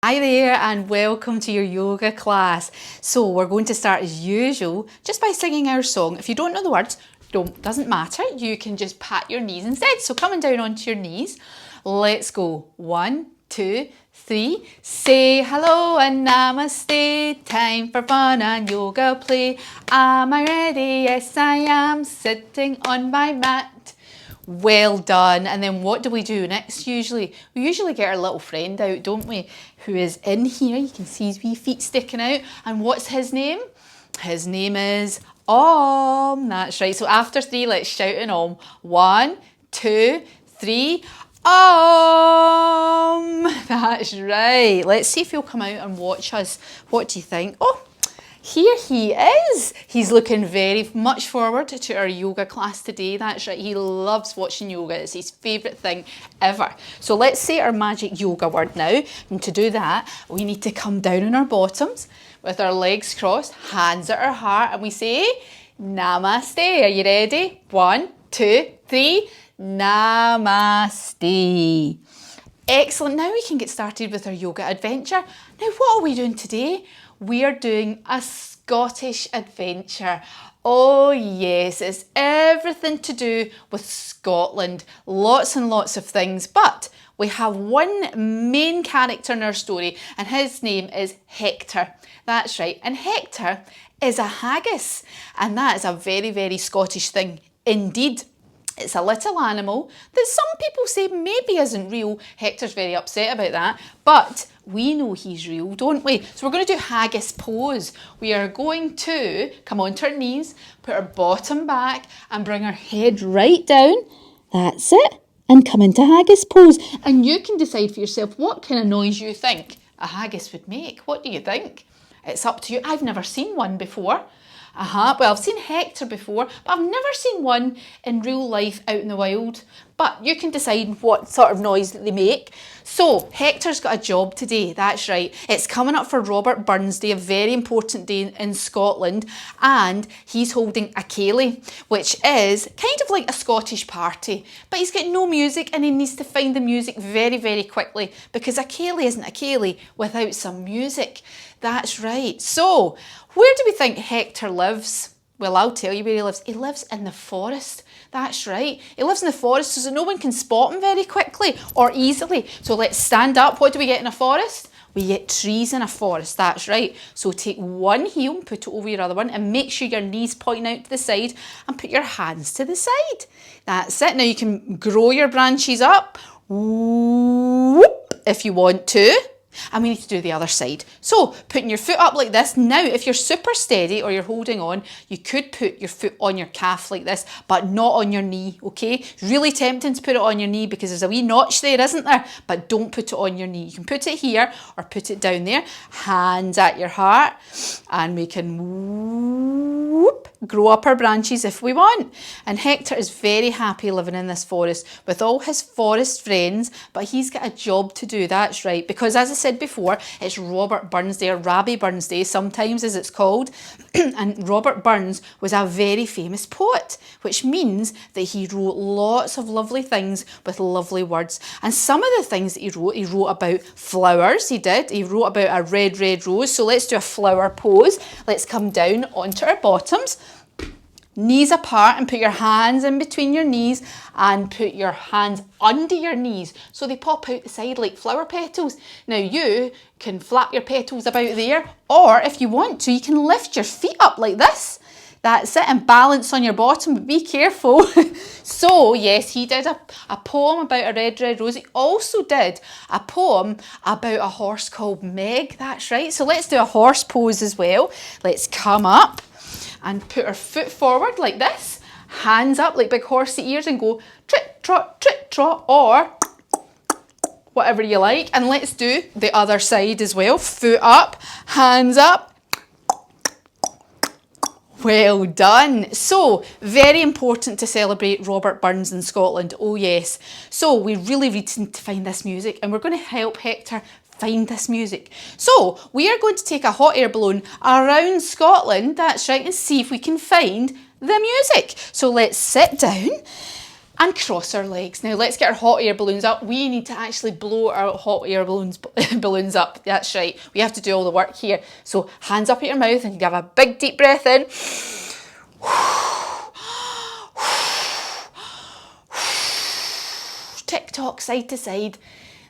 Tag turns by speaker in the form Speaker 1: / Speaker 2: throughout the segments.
Speaker 1: Hi there and welcome to your yoga class. So we're going to start as usual just by singing our song. If you don't know the words, doesn't matter. You can just pat your knees instead. So coming down onto your knees. Let's go. 1, 2, 3. Say hello and namaste. Time for fun and yoga play. Am I ready? Yes, I am. Sitting on my mat. Well done. And then what do we do next usually? We usually get our little friend out, don't we? Who is in here. You can see his wee feet sticking out. And what's his name? His name is Om. That's right. So after 3, let's shout in Om. 1, 2, 3. Om. That's right. Let's see if he'll come out and watch us. What do you think? Oh, here he is. He's looking very much forward to our yoga class today. That's right. He loves watching yoga. It's his favourite thing ever. So let's say our magic yoga word now. And to do that, we need to come down on our bottoms with our legs crossed, hands at our heart, and we say namaste. Are you ready? 1, 2, 3. Namaste. Excellent. Now we can get started with our yoga adventure. Now, what are we doing today? We are doing a Scottish adventure. Oh yes, it's everything to do with Scotland. Lots and lots of things, but we have one main character in our story and his name is Hector. That's right, and Hector is a haggis, and that is a very, very Scottish thing indeed. It's a little animal that some people say maybe isn't real. Hector's very upset about that, but we know he's real, don't we? So we're going to do haggis pose. We are going to come onto our knees, put our bottom back and bring our head right down. That's it. And come into haggis pose. And you can decide for yourself what kind of noise you think a haggis would make. What do you think? It's up to you. I've never seen one before. Well, I've seen Hector before, but I've never seen one in real life out in the wild. But you can decide what sort of noise that they make. So, Hector's got a job today, that's right. It's coming up for Robert Burns Day, a very important day in Scotland, and he's holding a ceilidh, which is kind of like a Scottish party. But he's got no music and he needs to find the music very, very quickly because a ceilidh isn't a ceilidh without some music. That's right. So, where do we think Hector lives? Well, I'll tell you where he lives. He lives in the forest. That's right. He lives in the forest so that no one can spot him very quickly or easily. So let's stand up. What do we get in a forest? We get trees in a forest. That's right. So take one heel and put it over your other one and make sure your knees point out to the side and put your hands to the side. That's it. Now you can grow your branches up if you want to. And we need to do the other side. So, putting your foot up like this. Now, if you're super steady or you're holding on, you could put your foot on your calf like this, but not on your knee, okay? It's really tempting to put it on your knee because there's a wee notch there, isn't there? But don't put it on your knee. You can put it here or put it down there. Hands at your heart. And we can grow up our branches if we want. And Hector is very happy living in this forest with all his forest friends, but he's got a job to do, that's right, because as I said before, it's Robert Burns Day, or Rabbie Burns Day sometimes as it's called, and Robert Burns was a very famous poet, which means that he wrote lots of lovely things with lovely words. And some of the things that he wrote about flowers, he wrote about a red, red rose. So let's do a flower pose. Let's come down onto our bottoms. Knees apart and put your hands in between your knees and put your hands under your knees so they pop out the side like flower petals. Now you can flap your petals about there, or if you want to, you can lift your feet up like this. That's it, and balance on your bottom, but be careful. So yes, he did a poem about a red, red rose. He also did a poem about a horse called Meg. That's right. So let's do a horse pose as well. Let's come up and put our foot forward like this, hands up like big horsey ears and go trot, trot, or whatever you like. And let's do the other side as well. Foot up, hands up. Well done. So, very important to celebrate Robert Burns in Scotland. Oh yes. So, we really need to find this music and we're going to help Hector find this music. So we are going to take a hot air balloon around Scotland, that's right, and see if we can find the music. So let's sit down and cross our legs. Now let's get our hot air balloons up. We need to actually blow our hot air balloons up. That's right. We have to do all the work here. So hands up at your mouth and you have a big deep breath in. Tick tock, side to side.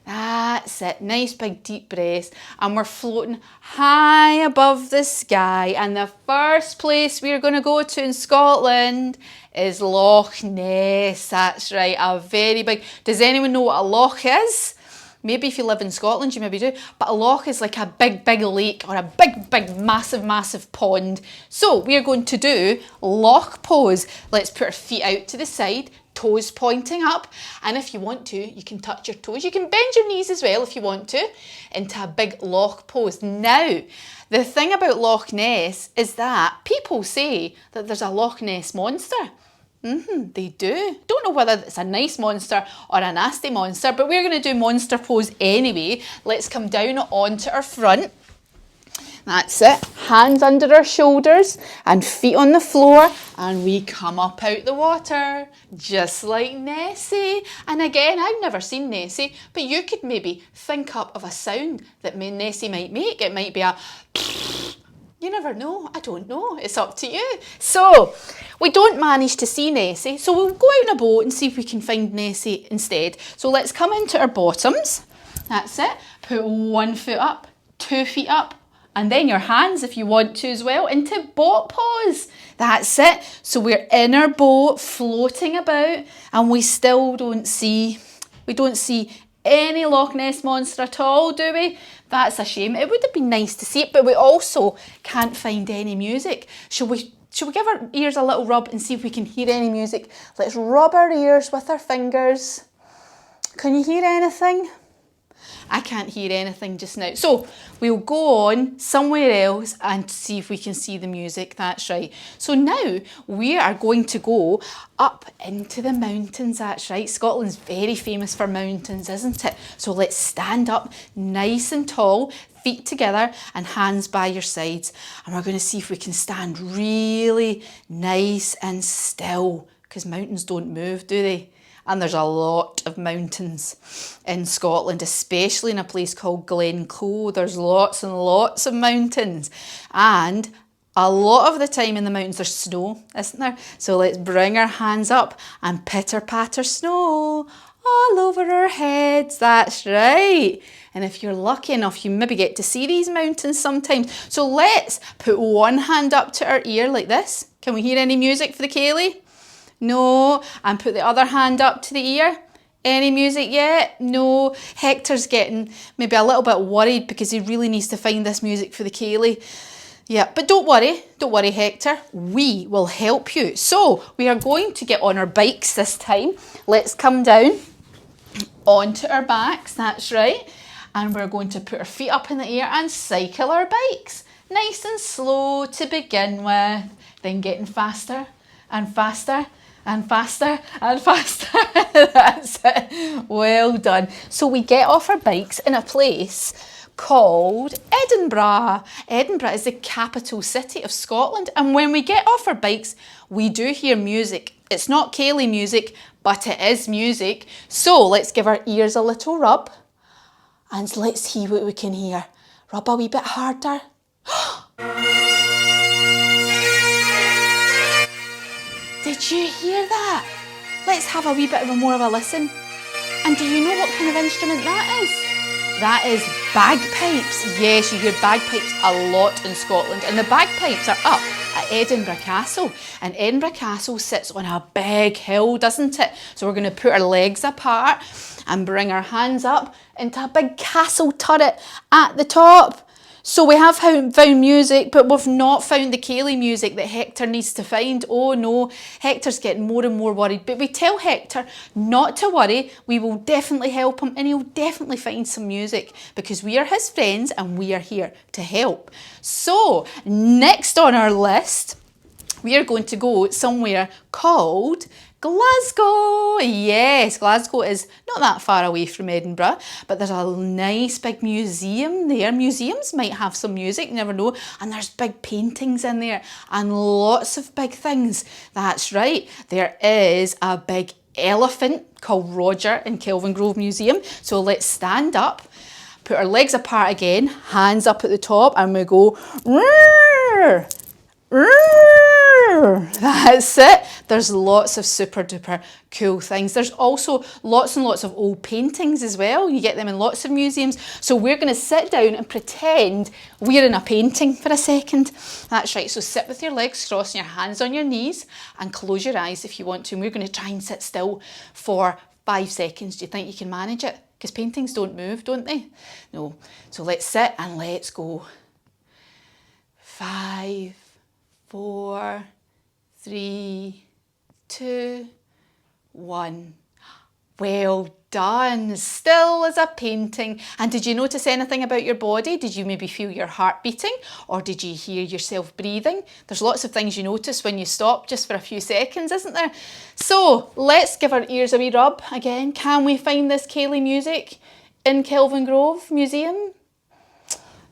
Speaker 1: That's it. Nice big deep breaths. And we're floating high above the sky. And the first place we're going to go to in Scotland is Loch Ness. That's right. A very big... Does anyone know what a loch is? Maybe if you live in Scotland, you maybe do. But a loch is like a big lake or a big, massive pond. So we're going to do loch pose. Let's put our feet out to the side, toes pointing up. And if you want to, you can touch your toes. You can bend your knees as well if you want to, into a big loch pose. Now, the thing about Loch Ness is that people say that there's a Loch Ness monster. They do. Don't know whether it's a nice monster or a nasty monster, but we're going to do monster pose anyway. Let's come down onto our front. That's it. Hands under our shoulders and feet on the floor, and we come up out the water, just like Nessie. And again, I've never seen Nessie, but you could maybe think up of a sound that Nessie might make. It might be a... You never know. I don't know. It's up to you. So, we don't manage to see Nessie, so we'll go out in a boat and see if we can find Nessie instead. So let's come into our bottoms. That's it. Put one foot up, 2 feet up, and then your hands, if you want to as well, into boat pose. That's it. So we're in our boat, floating about, and we still don't see any Loch Ness monster at all, do we? That's a shame. It would have been nice to see it, but we also can't find any music. Should we give our ears a little rub and see if we can hear any music? Let's rub our ears with our fingers. Can you hear anything? I can't hear anything just now. So we'll go on somewhere else and see if we can see the music. That's right. So now we are going to go up into the mountains. That's right. Scotland's very famous for mountains, isn't it? So let's stand up nice and tall, feet together and hands by your sides. And we're going to see if we can stand really nice and still, because mountains don't move, do they? And there's a lot of mountains in Scotland, especially in a place called Glencoe. There's lots and lots of mountains. And a lot of the time in the mountains there's snow, isn't there? So let's bring our hands up and pitter-patter snow all over our heads. That's right. And if you're lucky enough, you maybe get to see these mountains sometimes. So let's put one hand up to our ear like this. Can we hear any music for the ceilidh? No. And put the other hand up to the ear. Any music yet? No. Hector's getting maybe a little bit worried because he really needs to find this music for the ceilidh. Yeah, but don't worry Hector, we will help you. So we are going to get on our bikes this time. Let's come down onto our backs, that's right. And we're going to put our feet up in the air and cycle our bikes. Nice and slow to begin with, then getting faster and faster and faster and faster. That's it. Well done. So we get off our bikes in a place called Edinburgh. Edinburgh is the capital city of Scotland. And when we get off our bikes, we do hear music. It's not ceilidh music, but it is music. So let's give our ears a little rub and let's see what we can hear. Rub a wee bit harder. Did you hear that? Let's have a wee bit more of a listen. And do you know what kind of instrument that is? That is bagpipes. Yes, you hear bagpipes a lot in Scotland. And the bagpipes are up at Edinburgh Castle. And Edinburgh Castle sits on a big hill, doesn't it? So we're going to put our legs apart and bring our hands up into a big castle turret at the top. So we have found music, but we've not found the ceilidh music that Hector needs to find. Oh no, Hector's getting more and more worried. But we tell Hector not to worry. We will definitely help him and he'll definitely find some music because we are his friends and we are here to help. So next on our list, we are going to go somewhere called Glasgow. Yes, Glasgow is not that far away from Edinburgh, but there's a nice big museum there. Museums might have some music, you never know. And there's big paintings in there and lots of big things. That's right, there is a big elephant called Roger in Kelvin Grove Museum. So let's stand up, put our legs apart again, hands up at the top, and we go, roar, roar. That's it. There's lots of super duper cool things. There's also lots and lots of old paintings as well. You get them in lots of museums. So we're going to sit down and pretend we're in a painting for a second. That's right. So sit with your legs crossed and your hands on your knees and close your eyes if you want to. And we're going to try and sit still for 5 seconds. Do you think you can manage it? Because paintings don't move, don't they? No. So let's sit and let's go. 5, 4, 3, 2, 1. Well done. Still as a painting. And did you notice anything about your body? Did you maybe feel your heart beating? Or did you hear yourself breathing? There's lots of things you notice when you stop just for a few seconds, isn't there? So let's give our ears a wee rub again. Can we find this ceilidh music in Kelvin Grove Museum?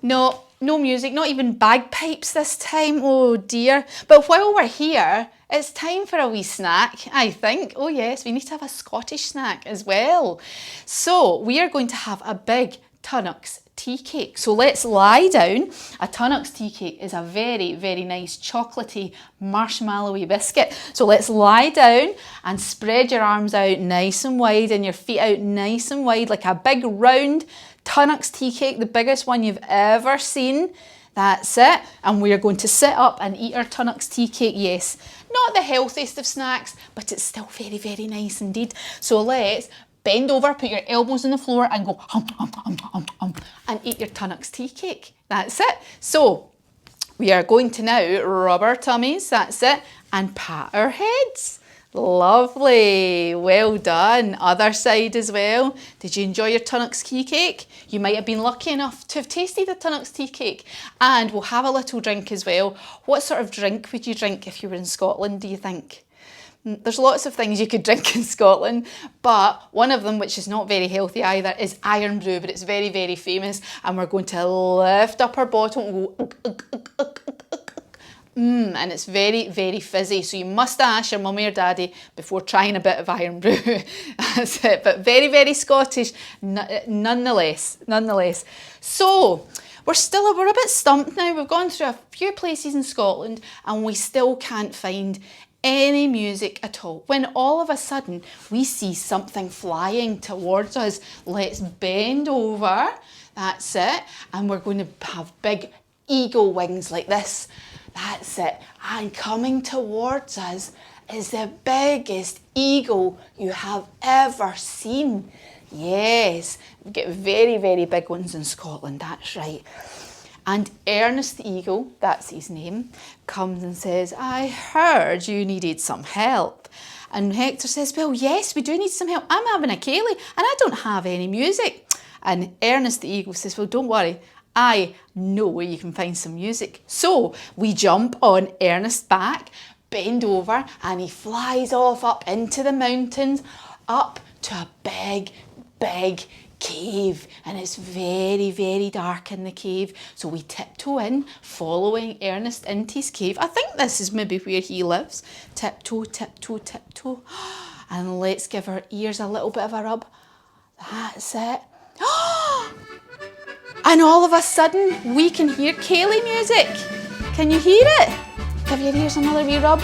Speaker 1: No, no music, not even bagpipes this time. Oh dear. But while we're here, it's time for a wee snack, I think. Oh yes, we need to have a Scottish snack as well. So we are going to have a big Tunnocks tea cake. So let's lie down. A Tunnocks tea cake is a very, very nice chocolatey, marshmallowy biscuit. So let's lie down and spread your arms out nice and wide and your feet out nice and wide like a big round Tunnocks tea cake, the biggest one you've ever seen. That's it. And we are going to sit up and eat our Tunnocks tea cake. Yes, not the healthiest of snacks, but it's still very, very nice indeed. So let's bend over, put your elbows on the floor and go hum, hum, hum, hum, hum, and eat your Tunnocks tea cake. That's it. So we are going to now rub our tummies, that's it, and pat our heads. Lovely, well done. Other side as well. Did you enjoy your Tunnocks tea cake? You might have been lucky enough to have tasted the Tunnocks tea cake. And we'll have a little drink as well. What sort of drink would you drink if you were in Scotland, do you think? There's lots of things you could drink in Scotland, but one of them, which is not very healthy either, is iron brew, but it's very, very famous. And we're going to lift up our bottle and go and it's very, very fizzy. So you must ask your mummy or daddy before trying a bit of iron brew. That's it. But very, very Scottish nonetheless. So we're a bit stumped now. We've gone through a few places in Scotland and we still can't find any music at all. When all of a sudden we see something flying towards us. Let's bend over. That's it. And we're going to have big eagle wings like this. That's it. And coming towards us is the biggest eagle you have ever seen. Yes, we get very, very big ones in Scotland, that's right. And Ernest the eagle, that's his name, comes and says, I heard you needed some help. And Hector says, well, yes, we do need some help. I'm having a ceilidh and I don't have any music. And Ernest the eagle says, well, don't worry. I know where you can find some music. So we jump on Ernest's back, bend over, and he flies off up into the mountains, up to a big, big cave. And it's very, very dark in the cave. So we tiptoe in, following Ernest into his cave. I think this is maybe where he lives. Tiptoe, tiptoe, tiptoe. And let's give our ears a little bit of a rub. That's it. And all of a sudden, we can hear ceilidh music. Can you hear it? Give your ears another wee rub.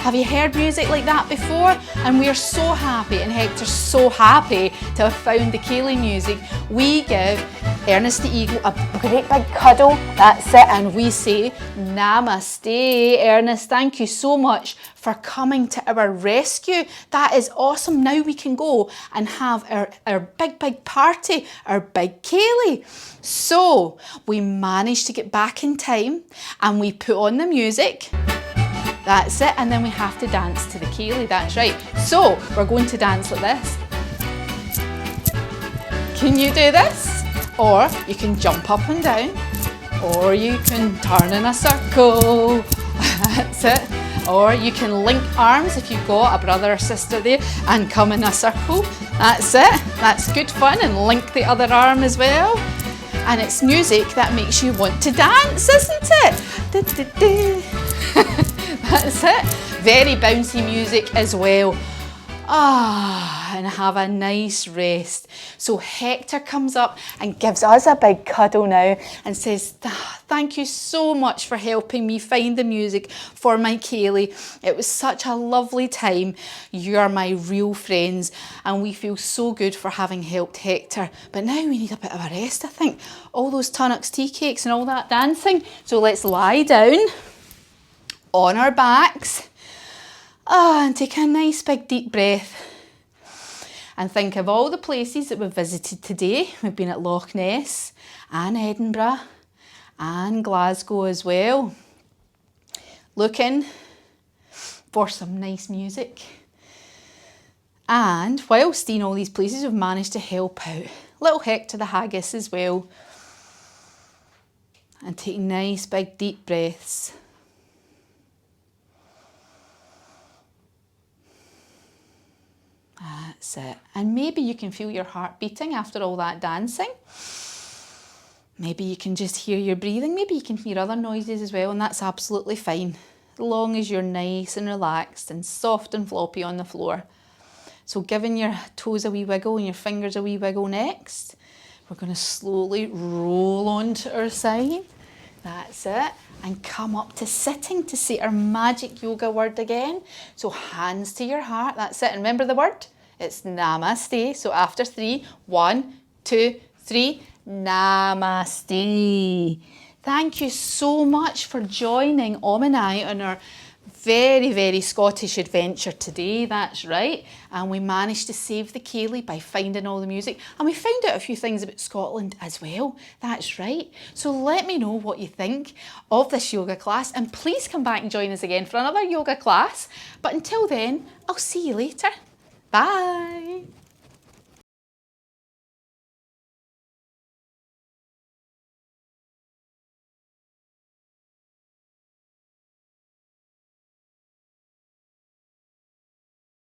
Speaker 1: Have you heard music like that before? And we are so happy, and Hector's so happy to have found the ceilidh music. We give Ernest the eagle a great big cuddle. That's it. And we say, namaste, Ernest. Thank you so much for coming to our rescue. That is awesome. Now we can go and have our big, big party, our big ceilidh. So we managed to get back in time and we put on the music. That's it. And then we have to dance to the ceilidh. That's right. So we're going to dance like this. Can you do this? Or you can jump up and down. Or you can turn in a circle. That's it. Or you can link arms if you've got a brother or sister there and come in a circle. That's it. That's good fun. And link the other arm as well. And it's music that makes you want to dance, isn't it? That's it. Very bouncy music as well. And have a nice rest. So Hector comes up and gives us a big cuddle now and says, thank you so much for helping me find the music for my ceilidh. It was such a lovely time. You are my real friends and we feel so good for having helped Hector. But now we need a bit of a rest, I think. All those Tunnocks tea cakes and all that dancing. So let's lie down on our backs. And take a nice big deep breath and think of all the places that we've visited today. We've been at Loch Ness and Edinburgh and Glasgow as well. Looking for some nice music. And whilst in all these places, we've managed to help out little Hector the Haggis as well. And take nice big deep breaths. That's it. And maybe you can feel your heart beating after all that dancing. Maybe you can just hear your breathing. Maybe you can hear other noises as well, and that's absolutely fine, as long as you're nice and relaxed and soft and floppy on the floor. So giving your toes a wee wiggle and your fingers a wee wiggle next. We're going to slowly roll onto our side. That's it. And come up to sitting to say our magic yoga word again. So hands to your heart. That's it. And remember the word? It's namaste. So after 3, 1, 2, 3, namaste. Thank you so much for joining Om and I on our very, very Scottish adventure today, that's right. And we managed to save the ceilidh by finding all the music. And we found out a few things about Scotland as well, that's right. So let me know what you think of this yoga class and please come back and join us again for another yoga class. But until then, I'll see you later. Bye.